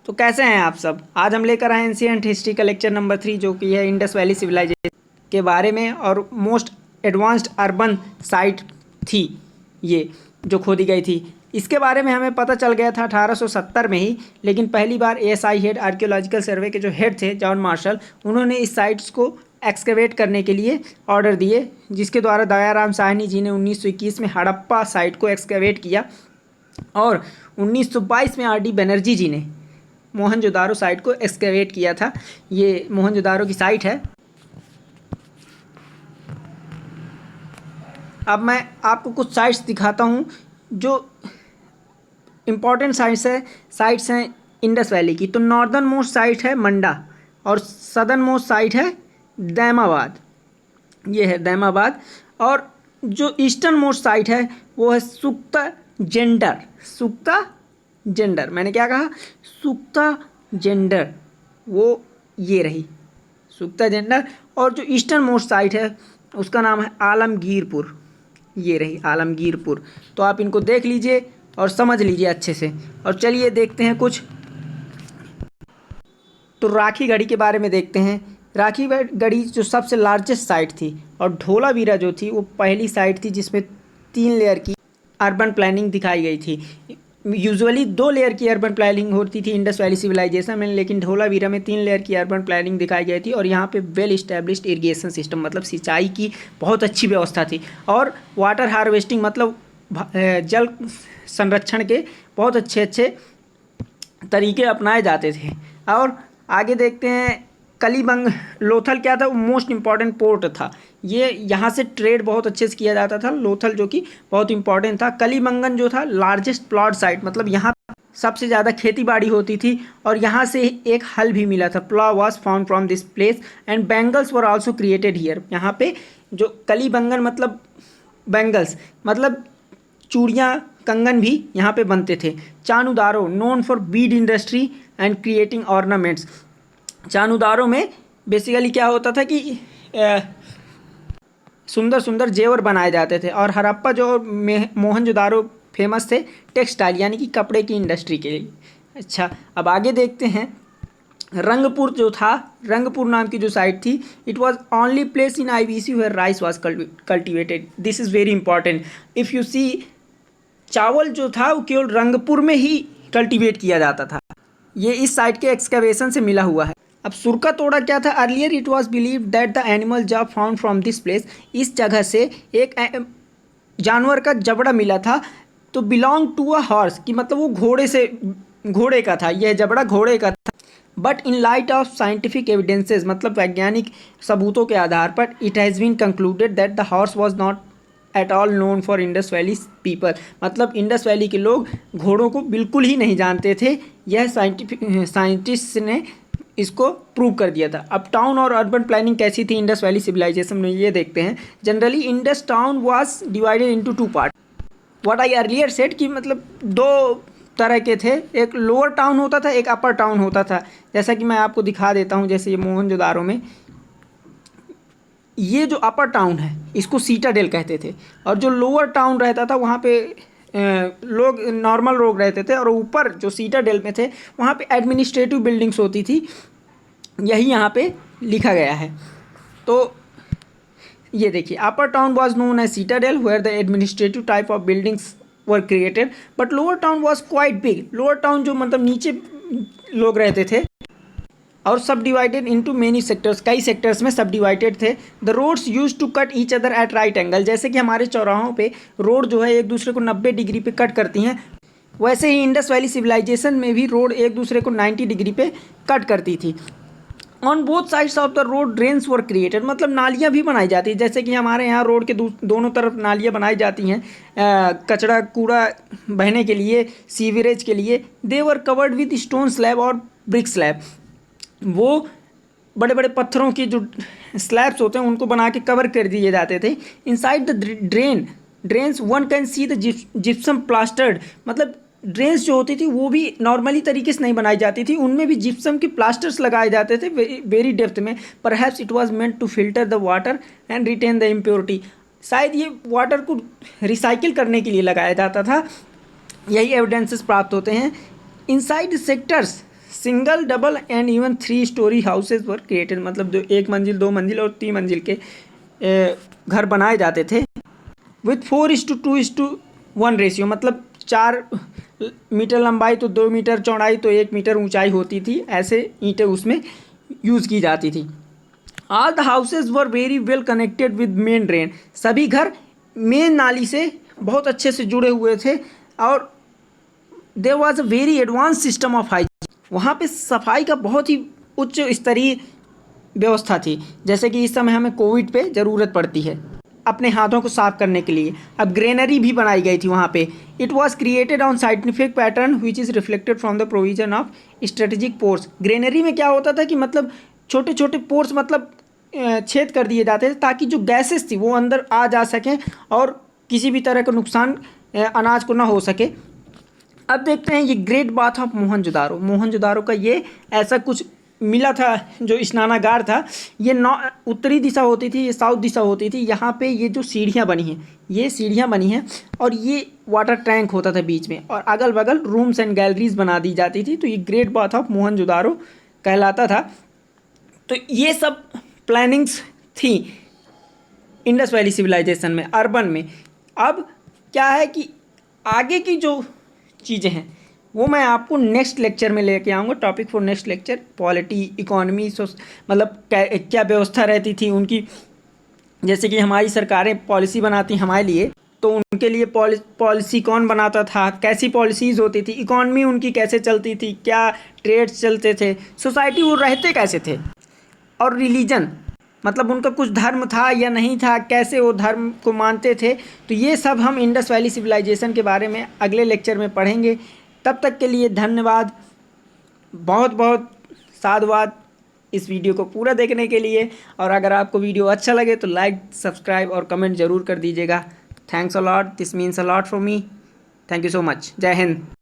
तो कैसे हैं आप सब। आज हम लेकर आए एंशिएंट हिस्ट्री का लेक्चर नंबर 3 जो कि है इंडस वैली सिविलाइजेशन के बारे में और मोस्ट एडवांस्ड अर्बन साइट थी ये जो खोदी गई थी। इसके बारे में हमें पता चल गया था 1870 में ही, लेकिन पहली बार एएसआई हेड आर्कियोलॉजिकल सर्वे के जो हेड थे जॉन मार्शल, उन्होंने इस साइट्स को एक्सकेवेट करने के लिए ऑर्डर दिए, जिसके द्वारा दयाराम साहनी जी ने 1921 में हड़प्पा साइट को एक्सकेवेट किया और 1922 में आरडी बनर्जी जी ने मोहनजोदारो साइट को एक्सकेवेट किया था। ये मोहनजोदारो की साइट है। अब मैं आपको कुछ साइट्स दिखाता हूँ जो इम्पॉर्टेंट साइट्स हैं इंडस वैली की। तो नॉर्दर्न मोस्ट साइट है मंडा और सदर्न मोस्ट साइट है दैमाबाद, ये है दैमाबाद। और जो ईस्टर्न मोस्ट साइट है वो है सुक्ता जेंडर, मैंने क्या कहा, सुक्ता जेंडर, वो ये रही सुक्ता जेंडर। और जो ईस्टर्न मोस्ट साइट है उसका नाम है आलमगीरपुर, ये रही आलमगीरपुर। तो आप इनको देख लीजिए और समझ लीजिए अच्छे से। और चलिए देखते हैं कुछ। तो राखी गढ़ी के बारे में देखते हैं। राखी गढ़ी जो सबसे लार्जेस्ट साइट थी और ढोलावीरा जो थी वो पहली साइट थी जिसमें 3 लेयर की अर्बन प्लानिंग दिखाई गई थी। यूजुअली 2 लेयर की अर्बन प्लानिंग होती थी इंडस वैली सिविलाइजेशन में, लेकिन ढोलावीरा में 3 लेयर की अर्बन प्लानिंग दिखाई गई थी। और यहाँ पे वेल इस्टेब्लिश्ड इरिगेशन सिस्टम, मतलब सिंचाई की बहुत अच्छी व्यवस्था थी। और वाटर हार्वेस्टिंग मतलब जल संरक्षण के बहुत अच्छे तरीके अपनाए जाते थे। और आगे देखते हैं कलीबंग लोथल क्या था, वो मोस्ट इम्पॉर्टेंट पोर्ट था। ये यहाँ से ट्रेड बहुत अच्छे से किया जाता था। लोथल जो कि बहुत इंपॉर्टेंट था। कलीबंगन जो था लार्जेस्ट प्लॉट साइट, मतलब यहाँ सबसे ज़्यादा खेती बाड़ी होती थी और यहाँ से एक हल भी मिला था। Plough was found from this place and bangles were also created here. यहाँ पे जो कलीबंगन मतलब बैंगल्स मतलब चूड़ियाँ कंगन भी यहाँ पे बनते थे। Chanhudaro known for bead industry and creating ornaments. Chanhudaro में बेसिकली क्या होता था कि सुंदर सुंदर जेवर बनाए जाते थे। और हड़प्पा जो मोहनजोदारो फेमस थे टेक्सटाइल यानी कि कपड़े की इंडस्ट्री के लिए। अच्छा, अब आगे देखते हैं। रंगपुर जो था, रंगपुर नाम की जो साइट थी, it was only place in IBC where rice was cultivated. This is very important. If you see, चावल जो था वो केवल रंगपुर में ही कल्टिवेट किया जाता था। ये इस साइट के एक्सकवेशन से मिला हुआ है। अब सुरका तोड़ा क्या था, earlier it was believe that the animal जब फाउंड फ्रॉम दिस प्लेस, इस जगह से एक जानवर का जबड़ा मिला था तो बिलोंग टू अ हॉर्स, कि मतलब वो घोड़े का था, यह जबड़ा घोड़े का था। But in light of scientific evidences, मतलब वैज्ञानिक सबूतों के आधार पर, it has been concluded that the horse was not at all known for Indus valley people. मतलब इंडस वैली के लोग घोड़ों को बिल्कुल ही नहीं जानते थे। यह साइंटिस्ट ने इसको प्रूव कर दिया था। अब टाउन और अर्बन प्लानिंग कैसी थी इंडस वैली सिविलाइजेशन में, ये देखते हैं। Generally Indus town was divided into 2 part. What I earlier said कि मतलब 2 तरह के थे, एक लोअर टाउन होता था, एक अपर टाउन होता था। जैसा कि मैं आपको दिखा देता हूँ। जैसे ये मोहनजोदारो में ये जो अपर टाउन है इसको सीटाडेल कहते थे, और जो लोअर टाउन रहता था वहाँ पे लोग नॉर्मल लोग रहते थे, और ऊपर जो सीटाडेल में थे वहाँ पे एडमिनिस्ट्रेटिव बिल्डिंग्स होती थी। यही यहाँ पे लिखा गया है। तो ये देखिए, upper town was known as citadel where the administrative type of buildings were created, but lower town was quite big. Lower town जो मतलब नीचे लोग रहते थे और सब डिवाइडेड इनटू मेनी सेक्टर्स, कई सेक्टर्स में सब डिवाइडेड थे। The roads used to cut each other at right angle, जैसे कि हमारे चौराहों पे रोड जो है एक दूसरे को 90 डिग्री पे कट करती हैं, वैसे ही इंडस वैली सिविलाइजेशन में भी रोड एक दूसरे को 90 डिग्री पे कट करती थी। On both sides of the road drains were created, मतलब नालियाँ भी बनाई जाती हैं। जैसे कि हमारे यहाँ रोड के दोनों तरफ नालियाँ बनाई जाती हैं कचरा कूड़ा बहने के लिए, सीवरेज के लिए। They were covered with stone slab और ब्रिक स्लैब। वो बड़े बड़े पत्थरों की जो स्लैब्स होते हैं उनको बना के कवर कर दिए जाते थे। Inside the drains one can see the gypsum plastered, मतलब ड्रेन्स जो होती थी वो भी नॉर्मली तरीके से नहीं बनाई जाती थी, उनमें भी जिप्सम के प्लास्टर्स लगाए जाते थे वेरी डेप्थ में। Perhaps it was meant to filter the water and retain the impurity, शायद ये वाटर को रिसाइकिल करने के लिए लगाया जाता था। यही एविडेंसेस प्राप्त होते हैं। Inside sectors single, double and even 3 story houses were created, मतलब जो 1 मंजिल, 2 मंजिल और 3 मंजिल के घर बनाए जाते थे विथ 4:2:1 रेशियो, मतलब 4 मीटर लंबाई तो 2 मीटर चौड़ाई तो 1 मीटर ऊंचाई होती थी, ऐसे ईंटें उसमें यूज़ की जाती थी। All the houses were very well connected with main drain, सभी घर मेन नाली से बहुत अच्छे से जुड़े हुए थे और there was a very advance system of hygiene, वहाँ पे सफाई का बहुत ही उच्च स्तरीय व्यवस्था थी। जैसे कि इस समय हमें कोविड पे ज़रूरत पड़ती है अपने हाथों को साफ करने के लिए, अब ग्रेनरी भी बनाई गई थी वहाँ पे। It was created on scientific pattern which is reflected from the provision of strategic pores. Granary में क्या होता था कि मतलब छोटे छोटे पोर्स, मतलब छेद कर दिए जाते थे ताकि जो गैसेस थी वो अंदर आ जा सकें और किसी भी तरह का नुकसान अनाज को ना हो सके। अब देखते हैं ये great bath of Mohenjodaro. Mohenjodaro का ये ऐसा कुछ मिला था जो स्नानागार था, ये उत्तरी दिशा होती थी, ये साउथ दिशा होती थी। यहाँ पे ये जो सीढ़ियाँ बनी हैं, ये सीढ़ियाँ बनी हैं और ये वाटर टैंक होता था बीच में और अगल बगल रूम्स एंड गैलरीज बना दी जाती थी। तो ये ग्रेट बाथ ऑफ मोहनजोदारो कहलाता था। तो ये सब प्लानिंग्स थी इंडस वैली सिविलाइजेशन में, अर्बन में। अब क्या है कि आगे की जो चीज़ें हैं वो मैं आपको नेक्स्ट लेक्चर में लेके आऊँगा। Topic for next lecture, polity, economy, मतलब क्या व्यवस्था रहती थी उनकी। जैसे कि हमारी सरकारें पॉलिसी बनाती हमारे लिए, तो उनके लिए पॉलिसी कौन बनाता था, कैसी पॉलिसीज़ होती थी, इकोनॉमी उनकी कैसे चलती थी, क्या ट्रेड्स चलते थे, सोसाइटी वो रहते कैसे थे, और रिलीजन मतलब उनका कुछ धर्म था या नहीं था, कैसे वो धर्म को मानते थे। तो ये सब हम इंडस वैली सिविलाइजेशन के बारे में अगले लेक्चर में पढ़ेंगे। तब तक के लिए धन्यवाद, बहुत बहुत साधुवाद इस वीडियो को पूरा देखने के लिए। और अगर आपको वीडियो अच्छा लगे तो लाइक, सब्सक्राइब और कमेंट ज़रूर कर दीजिएगा। Thanks a lot, this means a lot for me. Thank you so much. जय हिंद।